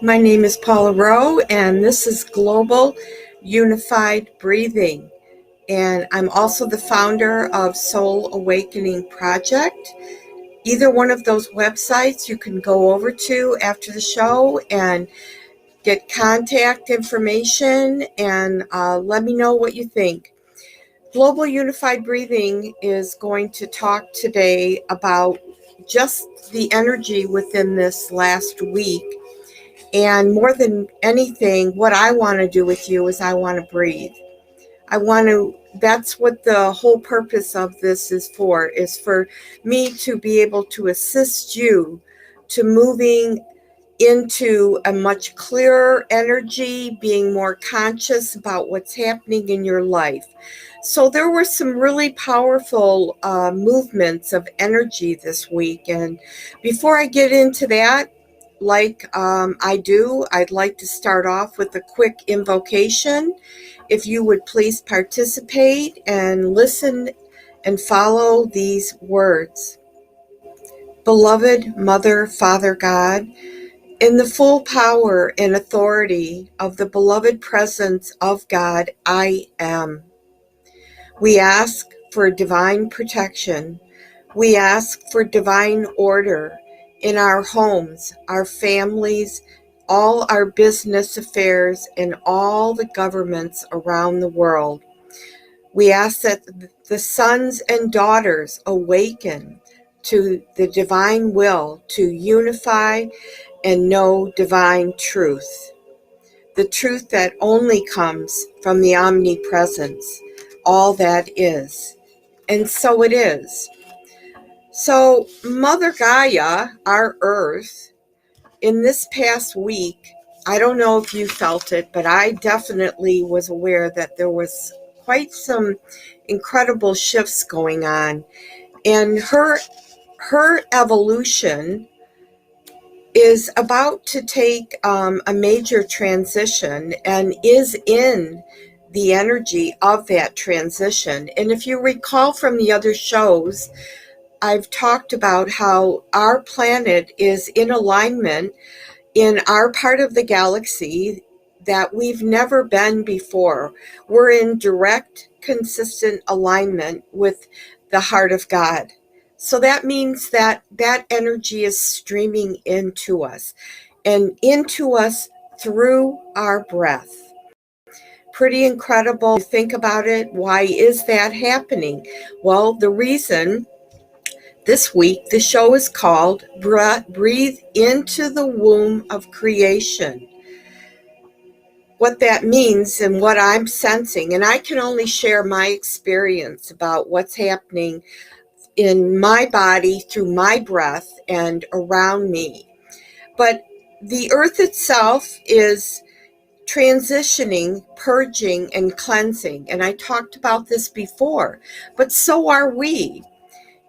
My name is Paula Rowe, and this is Global Unified Breathing. And I'm also the founder of Soul Awakening Project. Either one of those websites you can go over to after the show and get contact information and let me know what you think. Global Unified Breathing is going to talk today about just the energy within this last week. And more than anything, what I want to do with you is I want to breathe. That's what the whole purpose of this is for me to be able to assist you to moving into a much clearer energy, being more conscious about what's happening in your life. So there were some really powerful movements of energy this week. And before I get into that, like I'd like to start off with a quick invocation. If you would please participate and listen and follow these words. Beloved Mother, Father God, in the full power and authority of the beloved presence of God, I am. We ask for divine protection. We ask for divine order in our homes, our families, all our business affairs, and all the governments around the world. We ask that the sons and daughters awaken to the divine will to unify and know divine truth, the truth that only comes from the omnipresence, all that is. And so it is. So Mother Gaia, our Earth, in this past week, I don't know if you felt it, but I definitely was aware that there was quite some incredible shifts going on. And her evolution is about to take a major transition and is in the energy of that transition. And if you recall from the other shows, I've talked about how our planet is in alignment in our part of the galaxy that we've never been before. We're in direct, consistent alignment with the heart of God. So that means that that energy is streaming into us and into us through our breath. Pretty incredible. Think about it. Why is that happening? Well, the reason this week, the show is called Breathe into the Womb of Creation. What that means and what I'm sensing, and I can only share my experience about what's happening in my body through my breath and around me. But the earth itself is transitioning, purging, and cleansing. And I talked about this before, but so are we.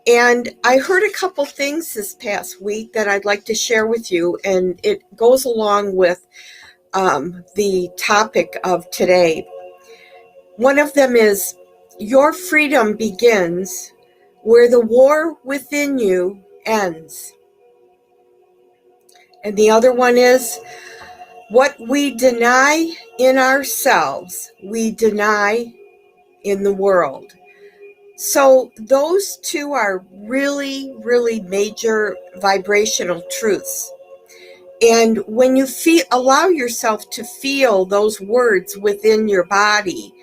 And I heard a couple things this past week that I'd like to share with you, and it goes along with the topic of today. One of them is, your freedom begins where the war within you ends. And the other one is, what we deny in ourselves, we deny in the world. So those two are really, really major vibrational truths. And when you allow yourself to feel those words within your body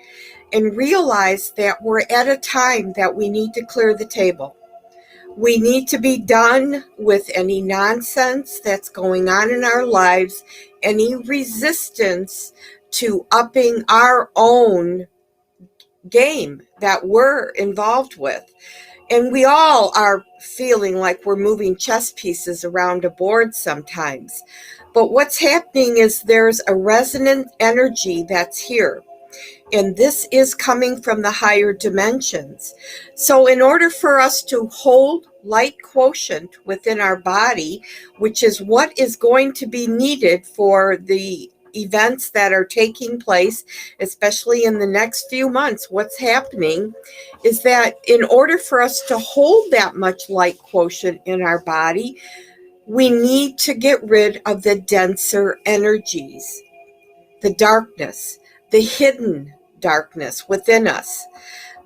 and realize that we're at a time that we need to clear the table. We need to be done with any nonsense that's going on in our lives, any resistance to upping our own game that we're involved with. And we all are feeling like we're moving chess pieces around a board sometimes. But what's happening is there's a resonant energy that's here. And this is coming from the higher dimensions. So in order for us to hold light quotient within our body, which is what is going to be needed for the events that are taking place, especially in the next few months, what's happening is that in order for us to hold that much light quotient in our body, We need to get rid of the denser energies, the darkness, the hidden darkness within us,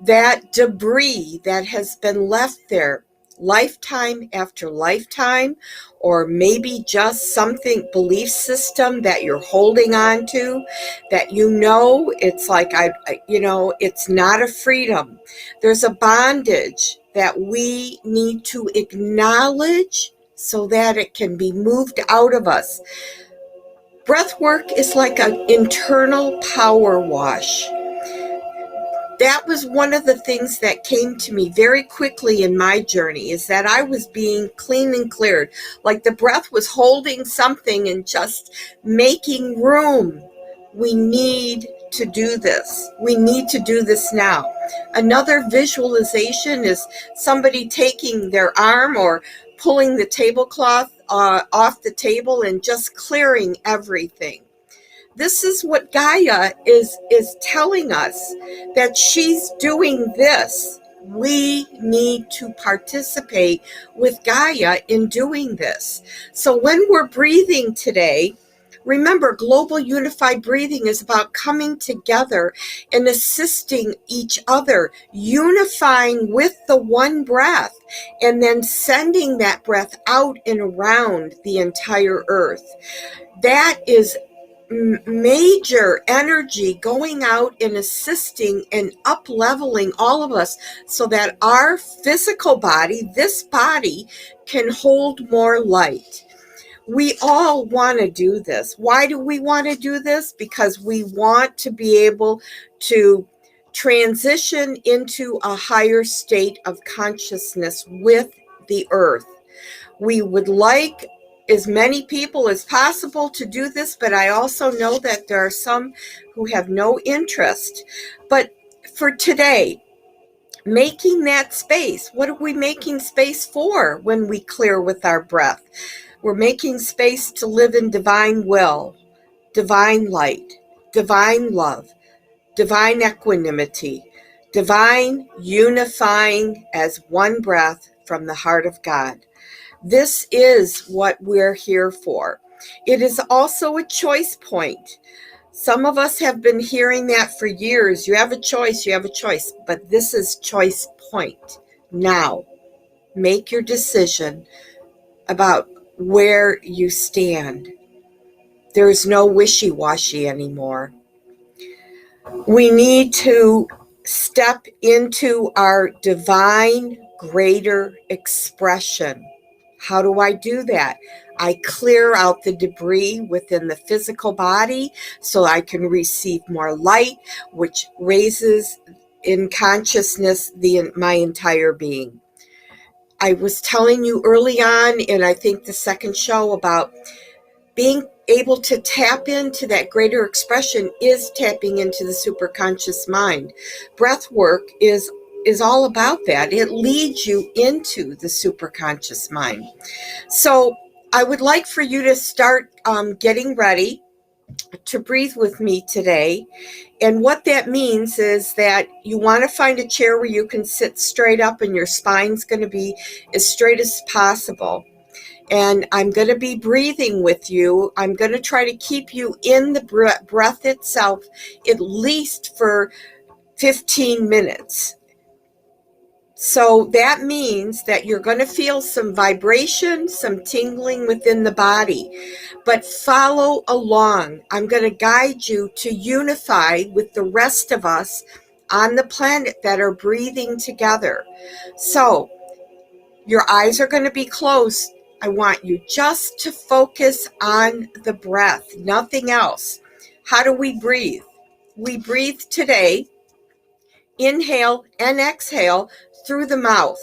that debris that has been left there lifetime after lifetime, or maybe just something, belief system that you're holding on to, that it's like, it's not a freedom. There's a bondage that we need to acknowledge so that it can be moved out of us. Breath work is like an internal power wash. That was one of the things that came to me very quickly in my journey, is that I was being clean and cleared. Like the breath was holding something and just making room. We need to do this. We need to do this now. Another visualization is somebody taking their arm or pulling the tablecloth off the table and just clearing everything. This is what Gaia is telling us, that she's doing this. We need to participate with Gaia in doing this. So when we're breathing today, remember, global unified breathing is about coming together and assisting each other, unifying with the one breath, and then sending that breath out and around the entire earth. That is major energy going out and assisting and up-leveling all of us so that our physical body, this body, can hold more light. We all want to do this. Why do we want to do this? Because we want to be able to transition into a higher state of consciousness with the earth. We would like as many people as possible to do this, but I also know that there are some who have no interest. But for today, making that space, what are we making space for when we clear with our breath? We're making space to live in divine will, divine light, divine love, divine equanimity, divine unifying as one breath from the heart of God. This is what we're here for. It is also a choice point. Some of us have been hearing that for years. You have a choice, you have a choice. But this is choice point. Now, make your decision about where you stand. There is no wishy-washy anymore. We need to step into our divine, greater expression. How do I do that? I clear out the debris within the physical body so I can receive more light, which raises in consciousness my entire being. I was telling you early on, and I think the second show, about being able to tap into that greater expression is tapping into the superconscious mind. Breath work is all about that. It leads you into the superconscious mind. So I would like for you to start getting ready to breathe with me today. And what that means is that you want to find a chair where you can sit straight up and your spine's going to be as straight as possible. And I'm going to be breathing with you. I'm going to try to keep you in the breath itself at least for 15 minutes. So that means that you're going to feel some vibration, some tingling within the body, but follow along. I'm going to guide you to unify with the rest of us on the planet that are breathing together. So your eyes are going to be closed. I want you just to focus on the breath, nothing else. How do we breathe? We breathe today, inhale and exhale through the mouth,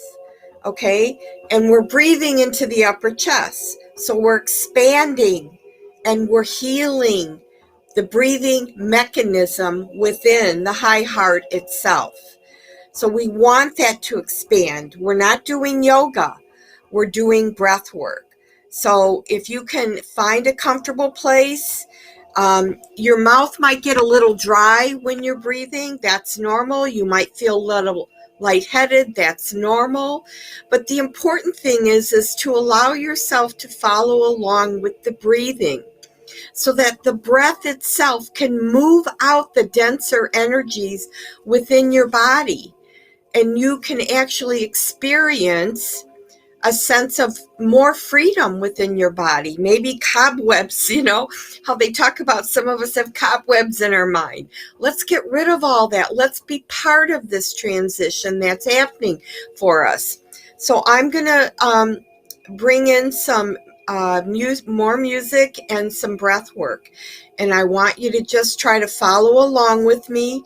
okay? And we're breathing into the upper chest. So we're expanding and we're healing the breathing mechanism within the high heart itself. So we want that to expand. We're not doing yoga. We're doing breath work. So if you can find a comfortable place, your mouth might get a little dry when you're breathing. That's normal. You might feel a little lightheaded, that's normal. But the important thing is to allow yourself to follow along with the breathing so that the breath itself can move out the denser energies within your body. And you can actually experience a sense of more freedom within your body. Maybe cobwebs, how they talk about some of us have cobwebs in our mind. Let's get rid of all that. Let's be part of this transition that's happening for us. So I'm going to bring in some more music and some breath work. And I want you to just try to follow along with me.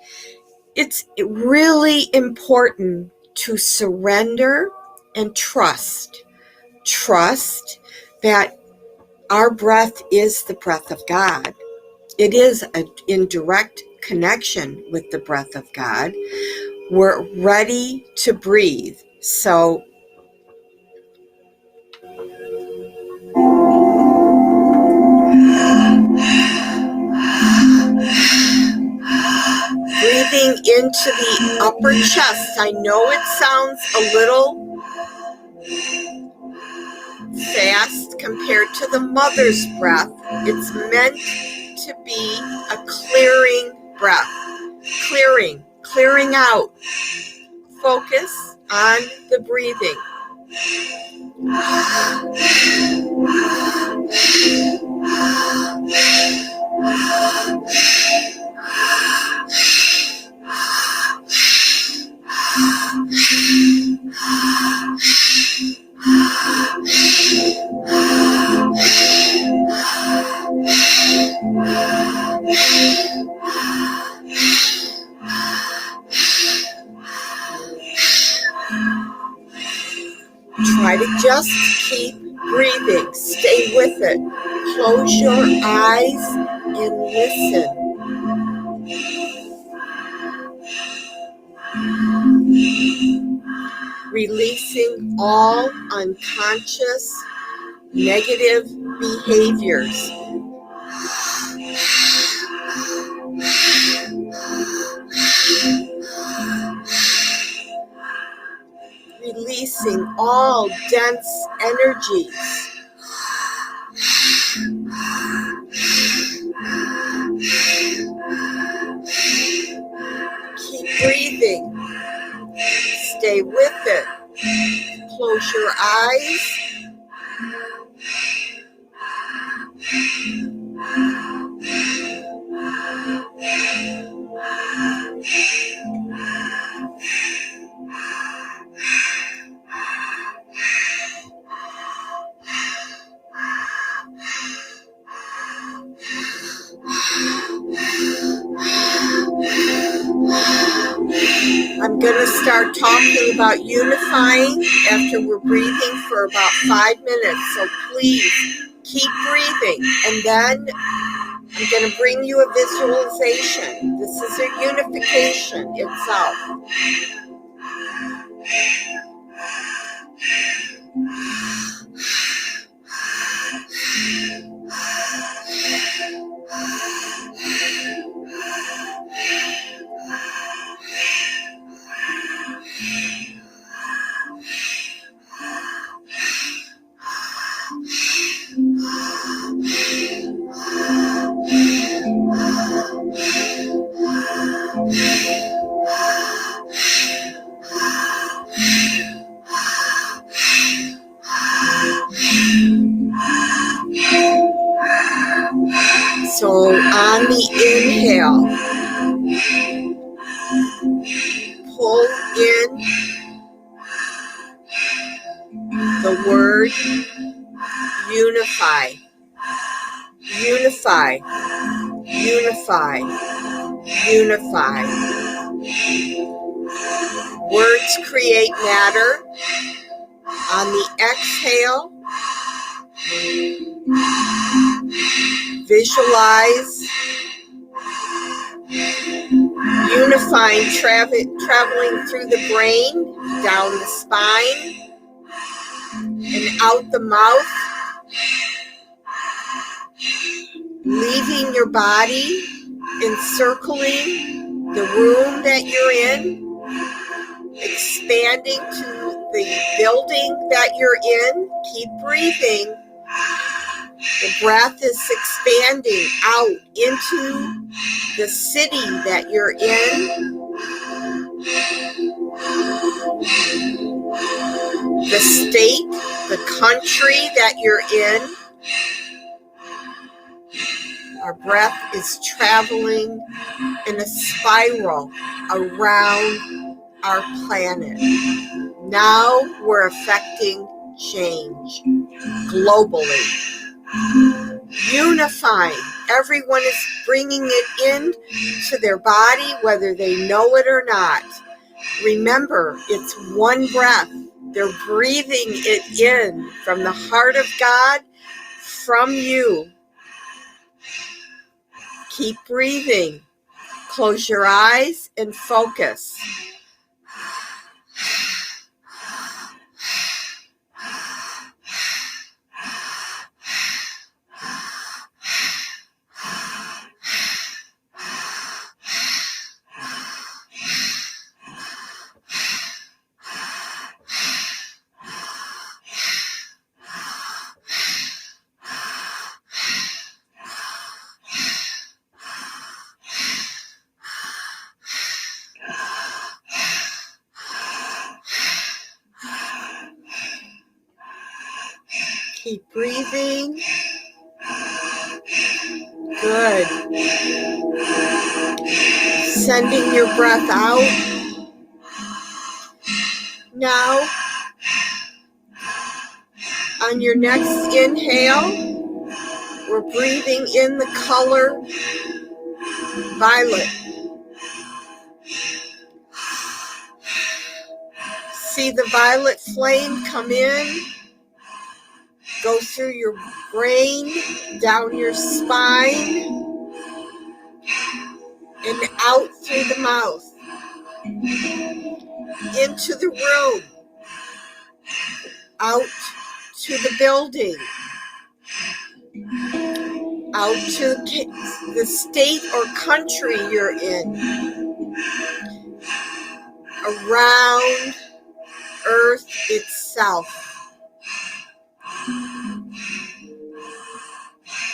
It's really important to surrender and trust that our breath is the breath of God. It is in direct connection with the breath of God. We're ready to breathe. So breathing into the upper chest. I know it sounds a little fast compared to the mother's breath. It's meant to be a clearing breath. Clearing out. Focus on the breathing. Try to just keep breathing. Stay with it. Close your eyes and listen. Releasing all unconscious negative behaviors. Releasing all dense energies. Keep breathing. Stay with it. Close your eyes. I'm going to start talking about unifying after we're breathing for about 5 minutes. So please keep breathing. And then I'm going to bring you a visualization. This is a unification itself. So on the inhale, pull in the word unify, unify, unify, unify. Words create matter. On the exhale, visualize unifying, traveling through the brain, down the spine, and out the mouth, leaving your body, encircling the room that you're in, expanding to the building that you're in. Keep breathing. The breath is expanding out into the city that you're in, the state, the country that you're in. Our breath is traveling in a spiral around our planet. Now we're affecting change globally. Unifying. Everyone is bringing it in to their body, whether they know it or not. Remember, it's one breath. They're breathing it in from the heart of God, from you. Keep breathing. Close your eyes and focus. Keep breathing. Good. Sending your breath out. Now, on your next inhale, we're breathing in the color violet. See the violet flame come in, go through your brain, down your spine, and out through the mouth, into the room, out to the building, out to the state or country you're in, around Earth itself.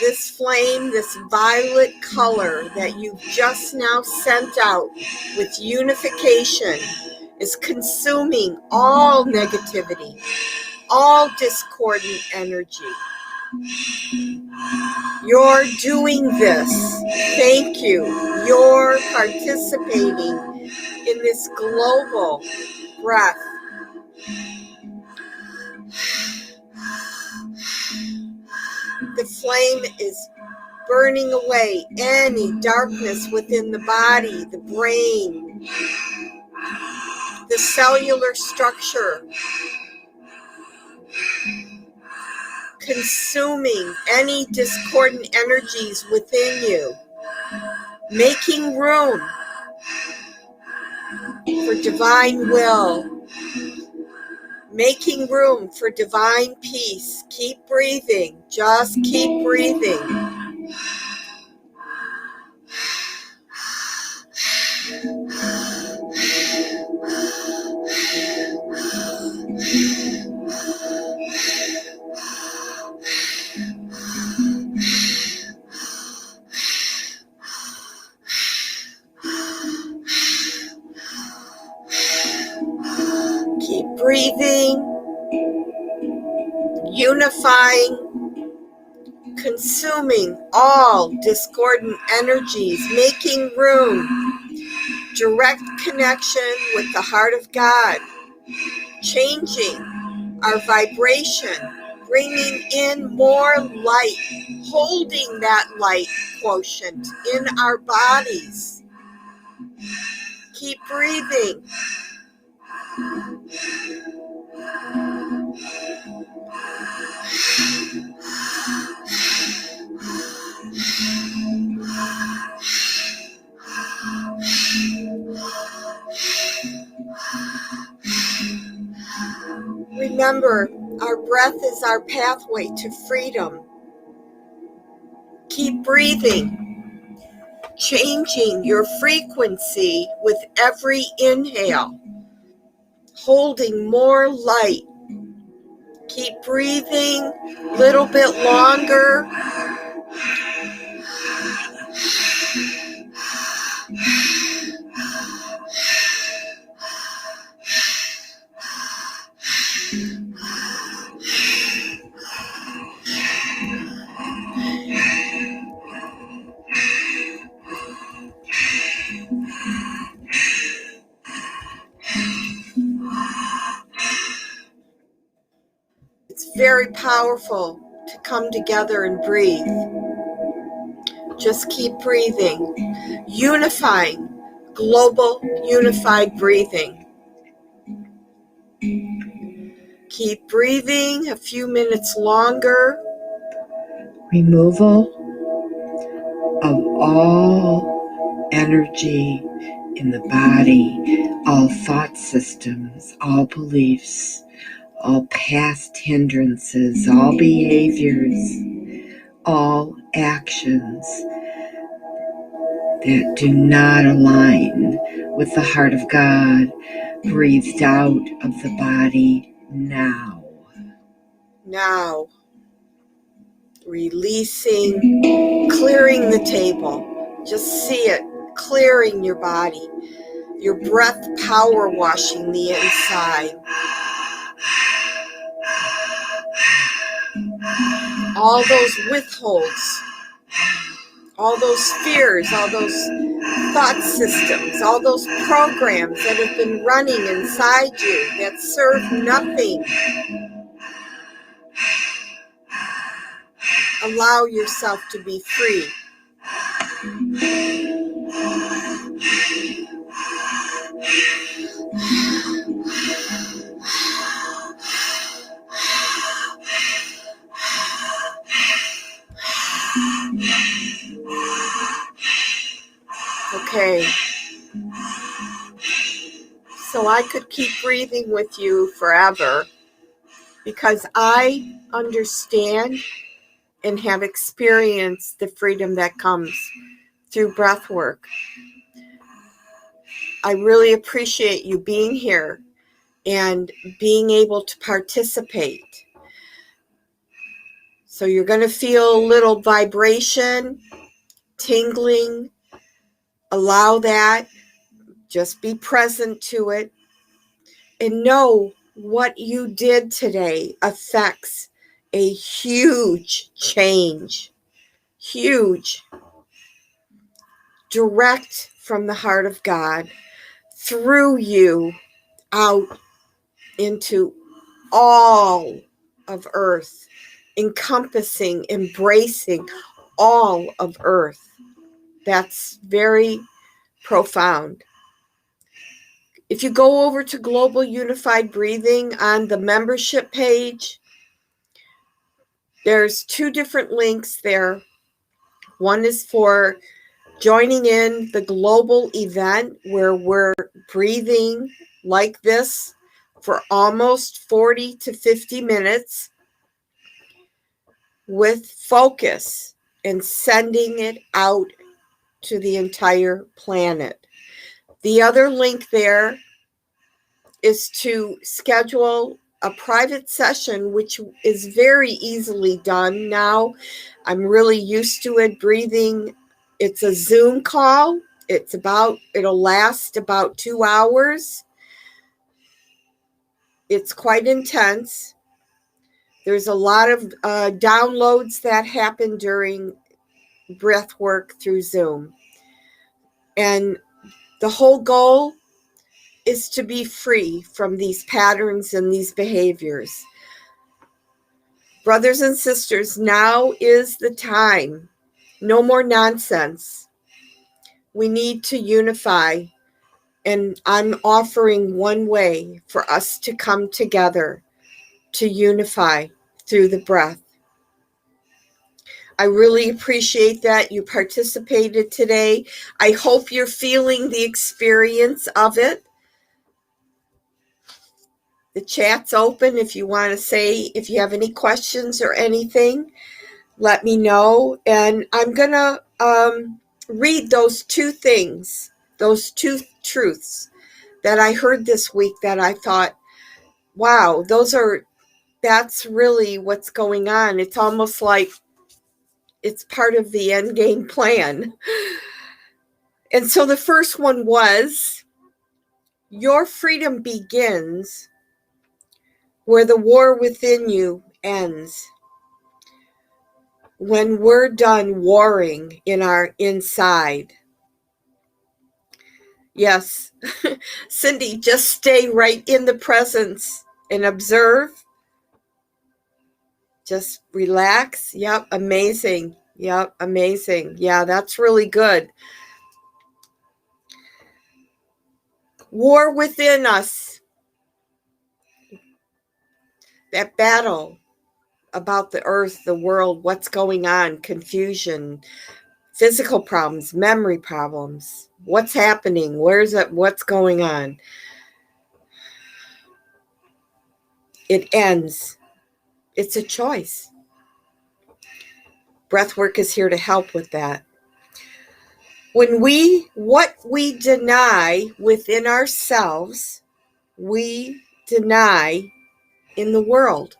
This flame, this violet color that you've just now sent out with unification is consuming all negativity, all discordant energy. You're doing this. Thank you. You're participating in this global breath. The flame is burning away any darkness within the body, the brain, the cellular structure, consuming any discordant energies within you, making room for divine will, making room for divine peace. Keep breathing. Just keep breathing. Keep breathing, unifying, consuming all discordant energies, making room, direct connection with the heart of God, changing our vibration, bringing in more light, holding that light quotient in our bodies. Keep breathing. Remember, our breath is our pathway to freedom. Keep breathing, changing your frequency with every inhale, holding more light. Keep breathing a little bit longer. It's very powerful to come together and breathe. Just keep breathing. Unifying, global unified breathing. Keep breathing a few minutes longer. Removal of all energy in the body, all thought systems, all beliefs, all past hindrances, all behaviors, all actions that do not align with the heart of God, breathed out of the body now. Now, releasing, clearing the table. Just see it, clearing your body. Your breath power washing the inside. All those withholds, all those fears, all those thought systems, all those programs that have been running inside you that serve nothing. Allow yourself to be free. Okay. So I could keep breathing with you forever because I understand and have experienced the freedom that comes through breath work. I really appreciate you being here and being able to participate. So you're going to feel a little vibration, tingling. Allow that. Just be present to it. And know what you did today affects a huge change. Huge. Direct from the heart of God, through you, out into all of earth, encompassing, embracing all of earth. That's very profound. If you go over to Global Unified Breathing on the membership page, there's 2 different links there. One is for joining in the global event where we're breathing like this for almost 40 to 50 minutes with focus and sending it out to the entire planet. The other link there is to schedule a private session, which is very easily done now. I'm really used to it, breathing. It's a Zoom call. It'll last about 2 hours. It's quite intense. There's a lot of downloads that happen during breath work through Zoom. And the whole goal is to be free from these patterns and these behaviors. Brothers and sisters, now is the time. No more nonsense. We need to unify. And I'm offering one way for us to come together to unify through the breath. I really appreciate that you participated today. I hope you're feeling the experience of it. The chat's open if you want to say, if you have any questions or anything, let me know. And I'm going to read those 2 things, those 2 truths that I heard this week that I thought, wow, that's really what's going on. It's almost like it's part of the end game plan. And so the first one was, your freedom begins where the war within you ends. When we're done warring in our inside. Yes, Cindy, just stay right in the presence and observe. Just relax. Yep, amazing. Yep, amazing. Yeah, that's really good. War within us. That battle about the earth, the world, what's going on, confusion, physical problems, memory problems. What's happening? Where's it? What's going on? It ends. It's a choice. Breathwork is here to help with that. What we deny within ourselves, we deny in the world.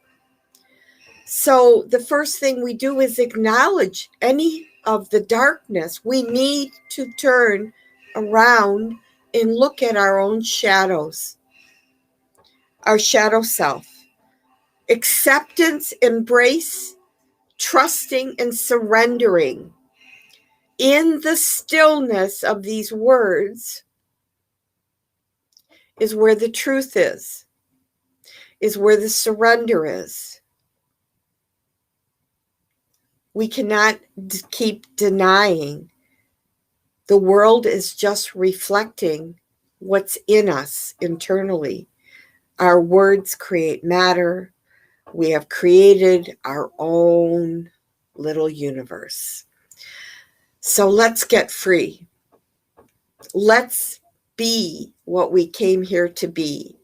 So the first thing we do is acknowledge any of the darkness. We need to turn around and look at our own shadows, our shadow self. Acceptance, embrace, trusting, and surrendering. In the stillness of these words is where the truth is where the surrender is. We cannot keep denying. The world is just reflecting what's in us internally. Our words create matter. We have created our own little universe. So let's get free. Let's be what we came here to be.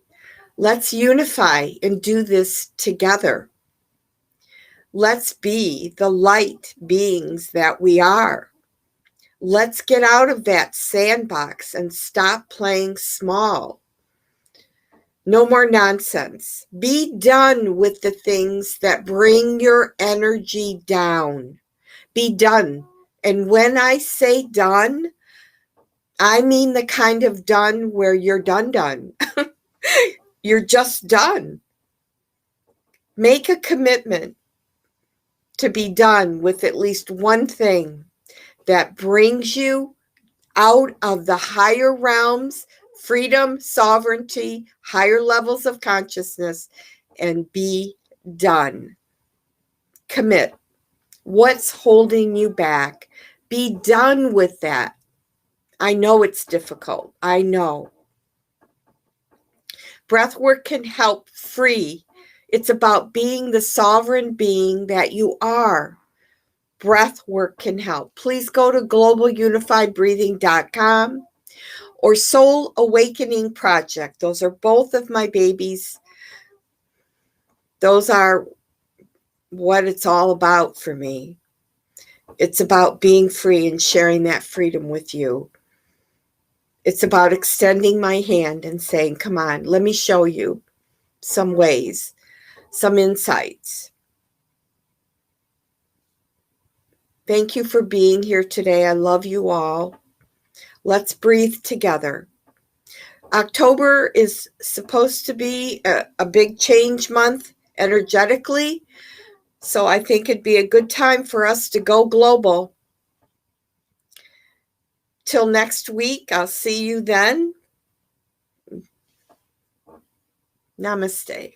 Let's unify and do this together. Let's be the light beings that we are. Let's get out of that sandbox and stop playing small. No more nonsense. Be done with the things that bring your energy down. Be done. And when I say done, I mean the kind of done where you're done. You're just done. Make a commitment to be done with at least one thing that brings you out of the higher realms, freedom, sovereignty, higher levels of consciousness, and be done. Commit. What's holding you back? Be done with that. I know it's difficult. I know. Breathwork can help free. It's about being the sovereign being that you are. Breathwork can help. Please go to globalunifiedbreathing.com or Soul Awakening Project. Those are both of my babies. Those are what it's all about for me. It's about being free and sharing that freedom with you. It's about extending my hand and saying, come on, let me show you some ways, some insights. Thank you for being here today. I love you all. Let's breathe together. October is supposed to be a big change month energetically. So I think it'd be a good time for us to go global. Till next week, I'll see you then. Namaste.